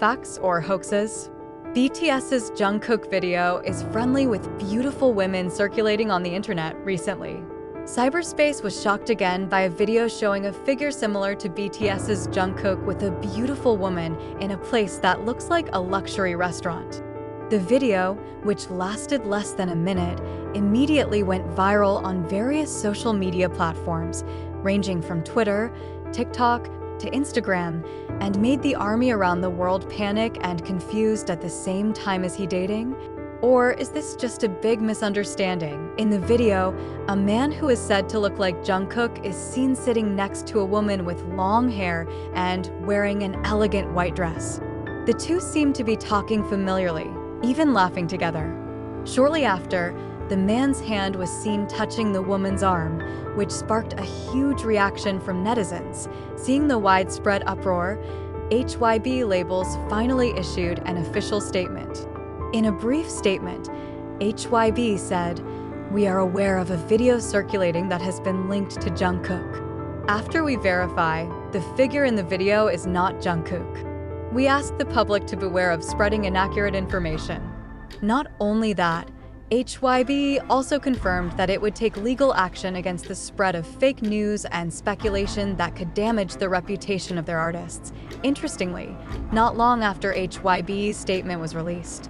facts or hoaxes? BTS's Jungkook video is friendly with beautiful women circulating on the internet recently. Cyberspace was shocked again by a video showing a figure similar to BTS's Jungkook with a beautiful woman in a place that looks like a luxury restaurant. The video, which lasted less than a minute, immediately went viral on various social media platforms, ranging from Twitter, TikTok, to Instagram, and made the army around the world panic and confused at the same time. Is he dating? Or is this just a big misunderstanding? In the video, a man who is said to look like Jungkook is seen sitting next to a woman with long hair and wearing an elegant white dress. The two seem to be talking familiarly, even laughing together. Shortly after, the man's hand was seen touching the woman's arm, which sparked a huge reaction from netizens. Seeing the widespread uproar, HYB Labels finally issued an official statement. In a brief statement, HYB said, "We are aware of a video circulating that has been linked to Jungkook. After we verify, the figure in the video is not Jungkook. We ask the public to beware of spreading inaccurate information." Not only that, HYB also confirmed that it would take legal action against the spread of fake news and speculation that could damage the reputation of their artists. Interestingly, not long after HYB's statement was released,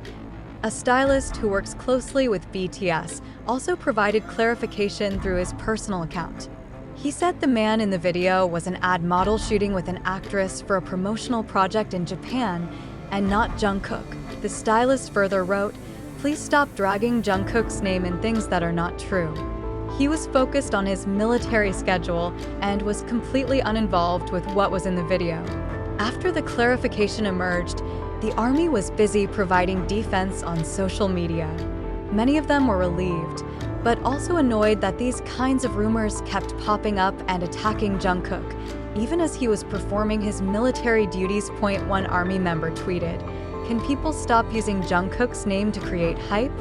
a stylist who works closely with BTS also provided clarification through his personal account. He said the man in the video was an ad model shooting with an actress for a promotional project in Japan and not Jungkook. The stylist further wrote, "Please stop dragging Jungkook's name in things that are not true. He was focused on his military schedule and was completely uninvolved with what was in the video." After the clarification emerged, the army was busy providing defense on social media. Many of them were relieved, but also annoyed that these kinds of rumors kept popping up and attacking Jungkook, even as he was performing his military duties. One army member tweeted, "Can people stop using Jungkook's name to create hype?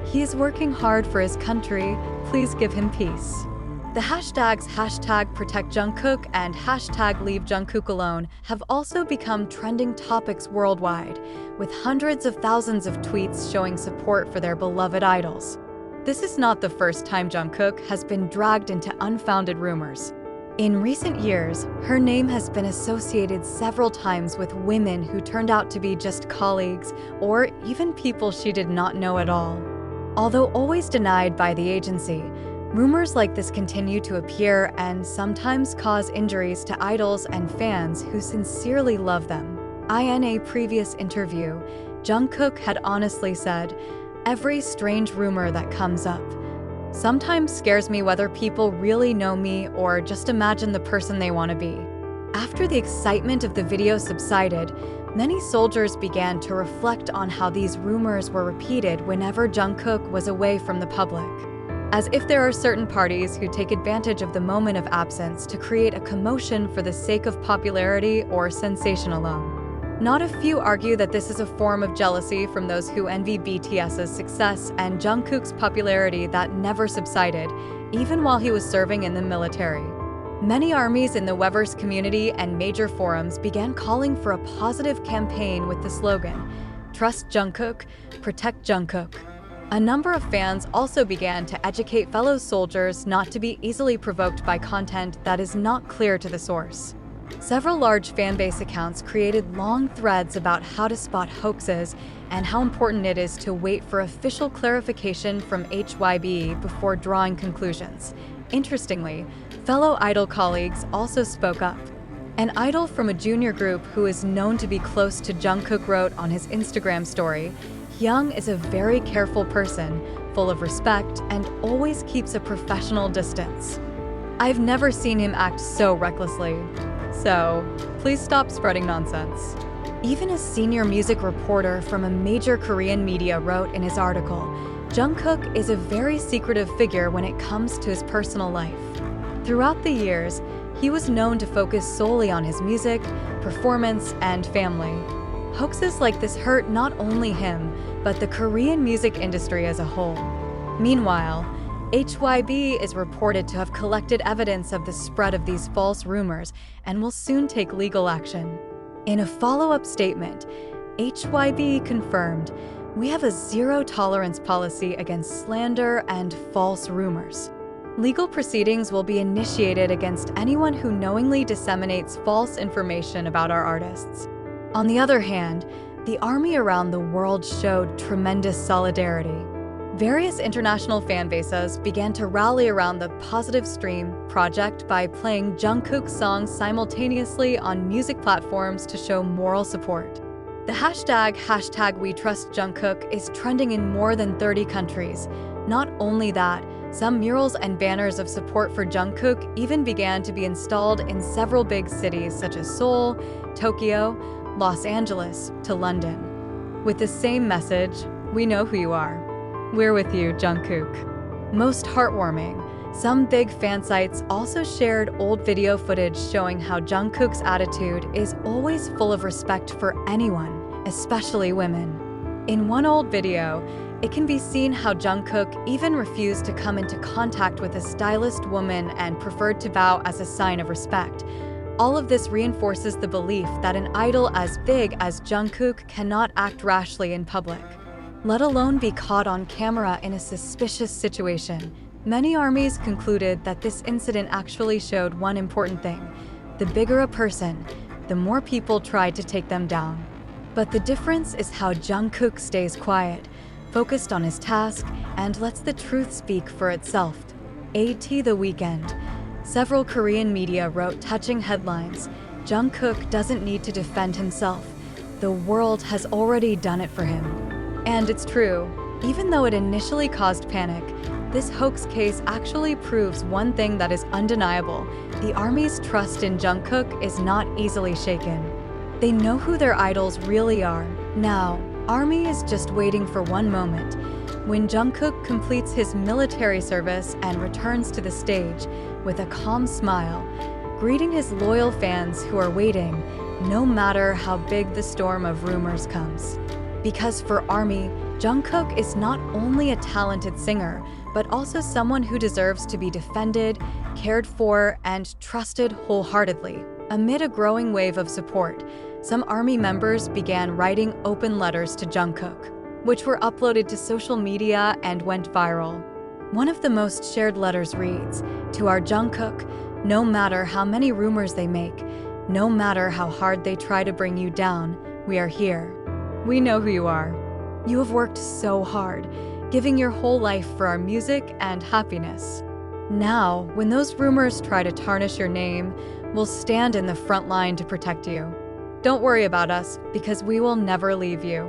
He is working hard for his country, please give him peace." The hashtags #ProtectJungkook and #LeaveJungkookAlone have also become trending topics worldwide, with hundreds of thousands of tweets showing support for their beloved idols. This is not the first time Jungkook has been dragged into unfounded rumors. In recent years, her name has been associated several times with women who turned out to be just colleagues or even people she did not know at all. Although always denied by the agency, rumors like this continue to appear and sometimes cause injuries to idols and fans who sincerely love them. In a previous interview, Jungkook had honestly said, "Every strange rumor that comes up sometimes scares me, whether people really know me or just imagine the person they want to be." After the excitement of the video subsided, many soldiers began to reflect on how these rumors were repeated whenever Jungkook was away from the public. As if there are certain parties who take advantage of the moment of absence to create a commotion for the sake of popularity or sensation alone. Not a few argue that this is a form of jealousy from those who envy BTS's success and Jungkook's popularity that never subsided, even while he was serving in the military. Many armies in the Weverse community and major forums began calling for a positive campaign with the slogan, "Trust Jungkook, Protect Jungkook." A number of fans also began to educate fellow soldiers not to be easily provoked by content that is not clear to the source. Several large fanbase accounts created long threads about how to spot hoaxes and how important it is to wait for official clarification from HYB before drawing conclusions. Interestingly, fellow idol colleagues also spoke up. An idol from a junior group who is known to be close to Jungkook wrote on his Instagram story, "Hyung is a very careful person, full of respect, and always keeps a professional distance. I've never seen him act so recklessly. So, please stop spreading nonsense." Even a senior music reporter from a major Korean media wrote in his article, "Jungkook is a very secretive figure when it comes to his personal life. Throughout the years, he was known to focus solely on his music, performance, and family." Hoaxes like this hurt not only him, but the Korean music industry as a whole. Meanwhile, HYB is reported to have collected evidence of the spread of these false rumors and will soon take legal action. In a follow-up statement, HYB confirmed, "We have a zero-tolerance policy against slander and false rumors." Legal proceedings will be initiated against anyone who knowingly disseminates false information about our artists. On the other hand, the ARMY around the world showed tremendous solidarity. Various international fan bases began to rally around the Positive Stream project by playing Jungkook's songs simultaneously on music platforms to show moral support. The hashtag #WeTrustJungkook is trending in more than 30 countries. Not only that, some murals and banners of support for Jungkook even began to be installed in several big cities such as Seoul, Tokyo, Los Angeles, to London. With the same message, "We know who you are. We're with you, Jungkook." Most heartwarming, some big fan sites also shared old video footage showing how Jungkook's attitude is always full of respect for anyone, especially women. In one old video, it can be seen how Jungkook even refused to come into contact with a stylist woman and preferred to bow as a sign of respect. All of this reinforces the belief that an idol as big as Jungkook cannot act rashly in public, let alone be caught on camera in a suspicious situation. Many armies concluded that this incident actually showed one important thing: the bigger a person, the more people tried to take them down. But the difference is how Jungkook stays quiet, focused on his task, and lets the truth speak for itself. The weekend. Several Korean media wrote touching headlines. "Jungkook doesn't need to defend himself. The world has already done it for him." And it's true. Even though it initially caused panic, this hoax case actually proves one thing that is undeniable: the ARMY's trust in Jungkook is not easily shaken. They know who their idols really are. Now, ARMY is just waiting for one moment, when Jungkook completes his military service and returns to the stage with a calm smile, greeting his loyal fans who are waiting, no matter how big the storm of rumors comes. Because for ARMY, Jungkook is not only a talented singer, but also someone who deserves to be defended, cared for, and trusted wholeheartedly. Amid a growing wave of support, some ARMY members began writing open letters to Jungkook, which were uploaded to social media and went viral. One of the most shared letters reads, "To our Jungkook, no matter how many rumors they make, no matter how hard they try to bring you down, we are here. We know who you are. You have worked so hard, giving your whole life for our music and happiness. Now, when those rumors try to tarnish your name, we'll stand in the front line to protect you. Don't worry about us, because we will never leave you.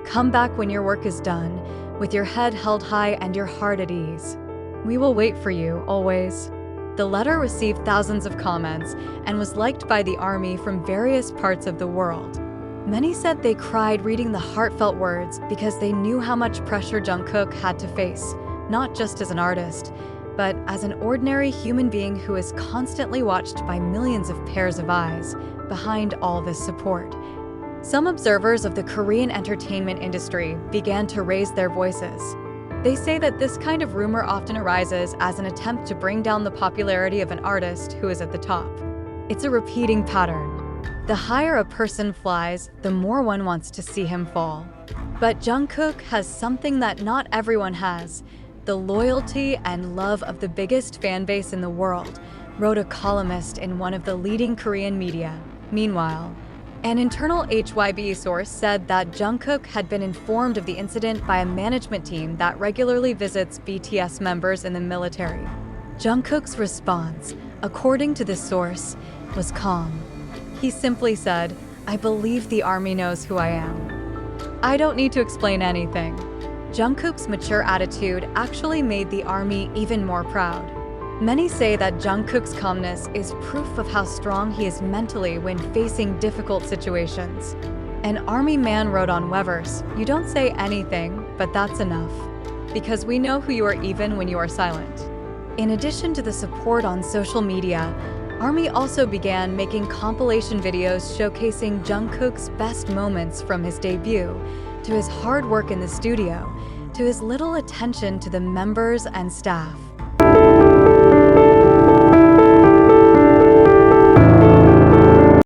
Come back when your work is done, with your head held high and your heart at ease. We will wait for you, always." The letter received thousands of comments and was liked by the ARMY from various parts of the world. Many said they cried reading the heartfelt words because they knew how much pressure Jungkook had to face, not just as an artist, but as an ordinary human being who is constantly watched by millions of pairs of eyes behind all this support. Some observers of the Korean entertainment industry began to raise their voices. They say that this kind of rumor often arises as an attempt to bring down the popularity of an artist who is at the top. It's a repeating pattern. The higher a person flies, the more one wants to see him fall. But Jungkook has something that not everyone has: the loyalty and love of the biggest fan base in the world, wrote a columnist in one of the leading Korean media. Meanwhile, an internal HYB source said that Jungkook had been informed of the incident by a management team that regularly visits BTS members in the military. Jungkook's response, according to the source, was calm. He simply said, "I believe the ARMY knows who I am. I don't need to explain anything." Jungkook's mature attitude actually made the ARMY even more proud. Many say that Jungkook's calmness is proof of how strong he is mentally when facing difficult situations. An ARMY man wrote on Weverse, "You don't say anything, but that's enough. Because we know who you are even when you are silent." In addition to the support on social media, ARMY also began making compilation videos showcasing Jungkook's best moments from his debut, to his hard work in the studio, to his little attention to the members and staff.